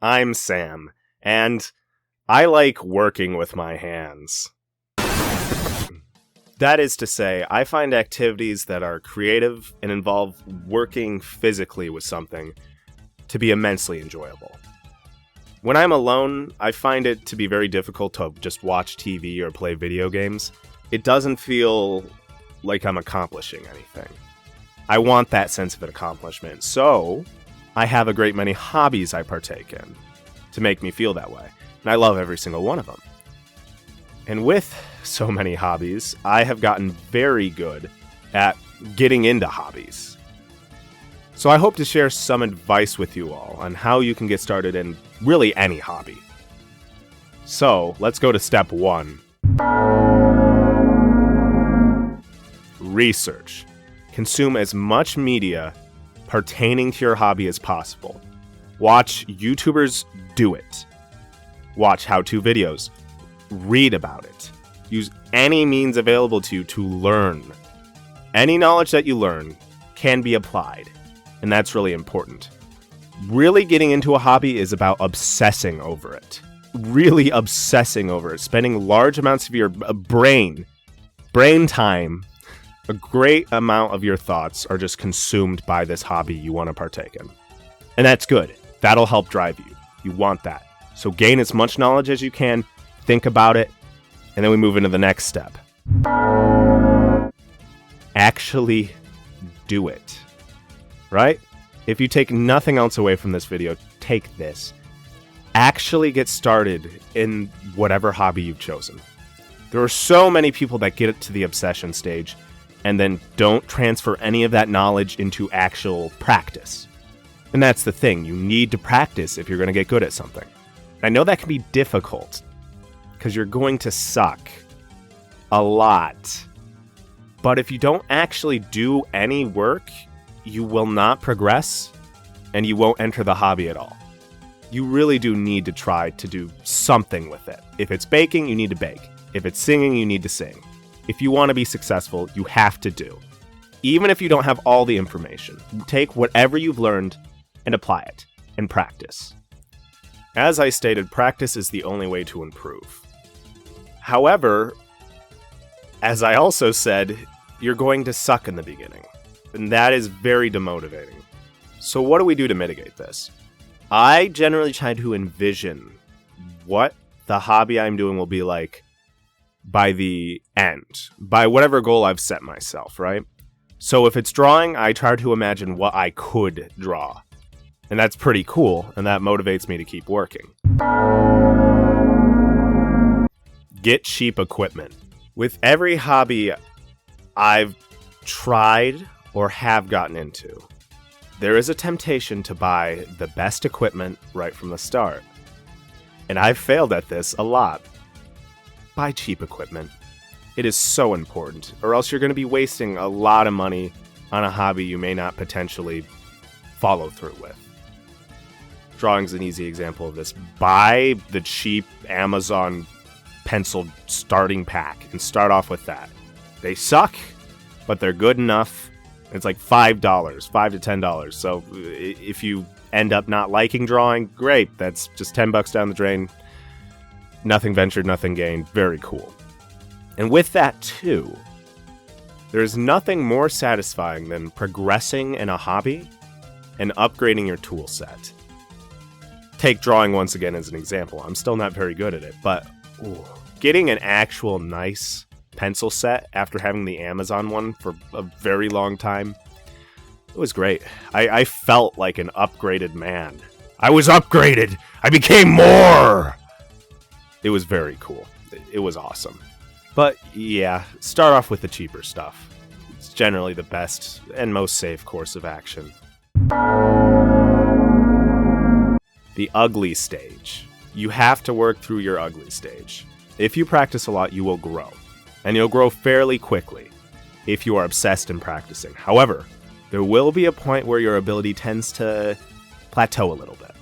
I'm Sam, and I like working with my hands. That is to say, I find activities that are creative and involve working physically with something to be immensely enjoyable. When I'm alone, I find it to be very difficult to just watch TV or play video games. It doesn't feel like I'm accomplishing anything. I want that sense of an accomplishment, so I have a great many hobbies I partake in to make me feel that way, and I love every single one of them. And with so many hobbies, I have gotten very good at getting into hobbies. So I hope to share some advice with you all on how you can get started in really any hobby. So let's go to step 1. Research. Consume as much media pertaining to your hobby as possible. Watch YouTubers do it. Watch how-to videos. Read about it. Use any means available to you to learn. Any knowledge that you learn can be applied, and that's really important. Really getting into a hobby is about obsessing over it. Really obsessing over it. Spending large amounts of your brain time. A great amount of your thoughts are just consumed by this hobby you want to partake in. And that's good. That'll help drive you. You want that. So gain as much knowledge as you can, think about it, and then we move into the next step. Actually do it. Right? If you take nothing else away from this video, take this. Actually get started in whatever hobby you've chosen. There are so many people that get to the obsession stage and then don't transfer any of that knowledge into actual practice. And that's the thing, you need to practice if you're going to get good at something. I know that can be difficult, because you're going to suck a lot. But if you don't actually do any work, you will not progress, and you won't enter the hobby at all. You really do need to try to do something with it. If it's baking, you need to bake. If it's singing, you need to sing. If you want to be successful, you have to do. Even if you don't have all the information, take whatever you've learned and apply it, and practice. As I stated, practice is the only way to improve. However, as I also said, you're going to suck in the beginning, and that is very demotivating. So what do we do to mitigate this? I generally try to envision what the hobby I'm doing will be like by the end, by whatever goal I've set myself, right? So if it's drawing, I try to imagine what I could draw. And that's pretty cool, and that motivates me to keep working. Get cheap equipment. With every hobby I've tried or have gotten into, there is a temptation to buy the best equipment right from the start. And I've failed at this a lot. Buy cheap equipment. It is so important, or else you're going to be wasting a lot of money on a hobby you may not potentially follow through with. Drawing's an easy example of this. Buy the cheap Amazon pencil starting pack and start off with that. They suck, but they're good enough. It's like $5, $5 to $10. So if you end up not liking drawing, great. That's just $10 down the drain. Nothing ventured, nothing gained. Very cool. And with that too, there's nothing more satisfying than progressing in a hobby and upgrading your tool set. Take drawing once again as an example. I'm still not very good at it, but getting an actual nice pencil set after having the Amazon one for a very long time, it was great. I felt like an upgraded man. I was upgraded! I became more! It was very cool. It was awesome. But yeah, start off with the cheaper stuff. It's generally the best and most safe course of action. The ugly stage. You have to work through your ugly stage. If you practice a lot, you will grow. And you'll grow fairly quickly if you are obsessed in practicing. However, there will be a point where your ability tends to plateau a little bit.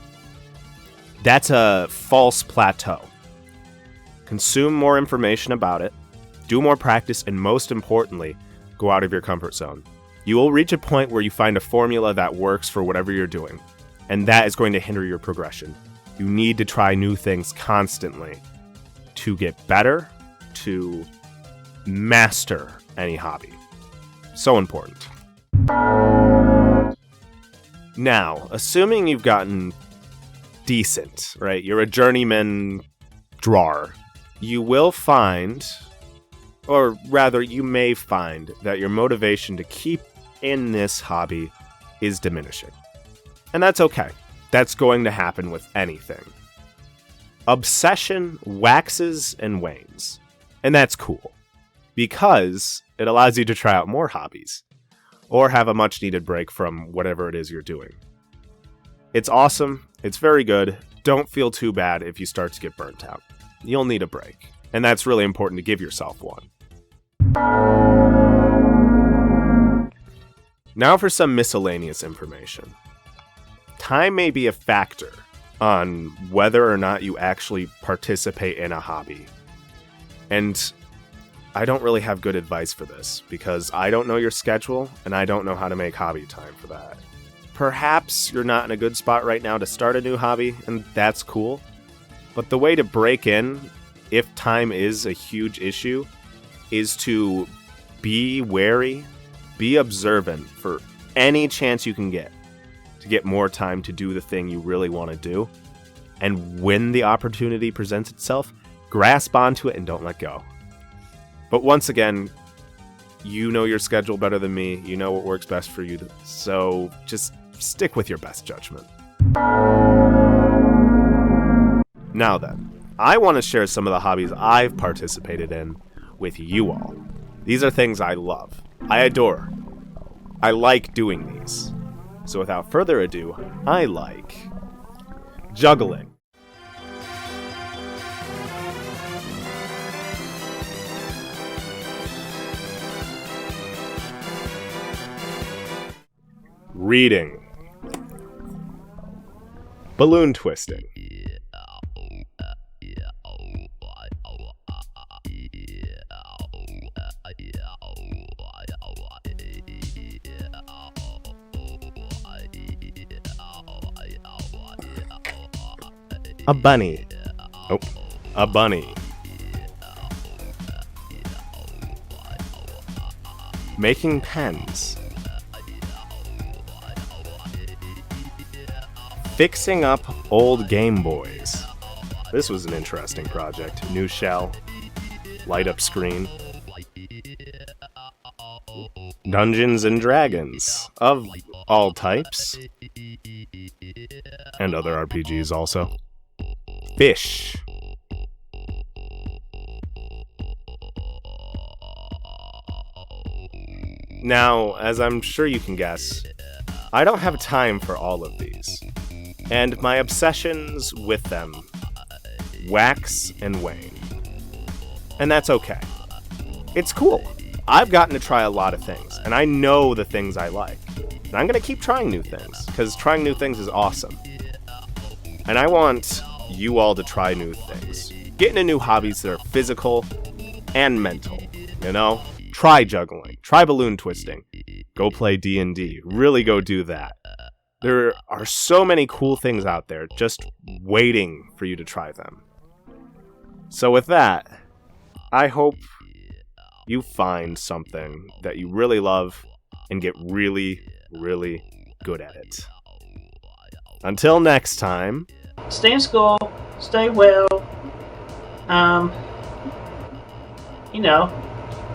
That's a false plateau. Consume more information about it, do more practice, and most importantly, go out of your comfort zone. You will reach a point where you find a formula that works for whatever you're doing, and that is going to hinder your progression. You need to try new things constantly to get better, to master any hobby. So important. Now, assuming you've gotten decent, right? You're a journeyman drawer. You will find, or rather, you may find that your motivation to keep in this hobby is diminishing. And that's okay. That's going to happen with anything. Obsession waxes and wanes. And that's cool, because it allows you to try out more hobbies, or have a much needed break from whatever it is you're doing. It's awesome. It's very good. Don't feel too bad if you start to get burnt out. You'll need a break. And that's really important to give yourself one. Now for some miscellaneous information. Time may be a factor on whether or not you actually participate in a hobby. And I don't really have good advice for this, because I don't know your schedule, and I don't know how to make hobby time for that. Perhaps you're not in a good spot right now to start a new hobby, and that's cool. But the way to break in, if time is a huge issue, is to be wary, be observant for any chance you can get to get more time to do the thing you really want to do. And when the opportunity presents itself, grasp onto it and don't let go. But once again, you know your schedule better than me. You know what works best for you. So just stick with your best judgment. Now then, I want to share some of the hobbies I've participated in with you all. These are things I love. I adore. I like doing these. So without further ado, I like juggling. Reading. Balloon twisting. A bunny. Oh, a bunny. Making pens. Fixing up old Game Boys. This was an interesting project. New shell, light up screen. Dungeons and Dragons of all types. And other RPGs also. Fish. Now, as I'm sure you can guess, I don't have time for all of these. And my obsessions with them wax and wane. And that's okay. It's cool. I've gotten to try a lot of things, and I know the things I like. And I'm going to keep trying new things, because trying new things is awesome. And I want you all to try new things. Get into new hobbies that are physical and mental, you know? Try juggling. Try balloon twisting. Go play D&D. Really go do that. There are so many cool things out there just waiting for you to try them. So with that, I hope you find something that you really love and get really, really good at it. Until next time, stay in school, stay well,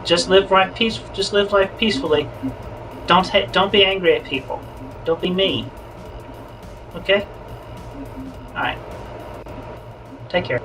just live life peacefully. Don't be angry at people. Don't be mean. Okay? Alright. Take care.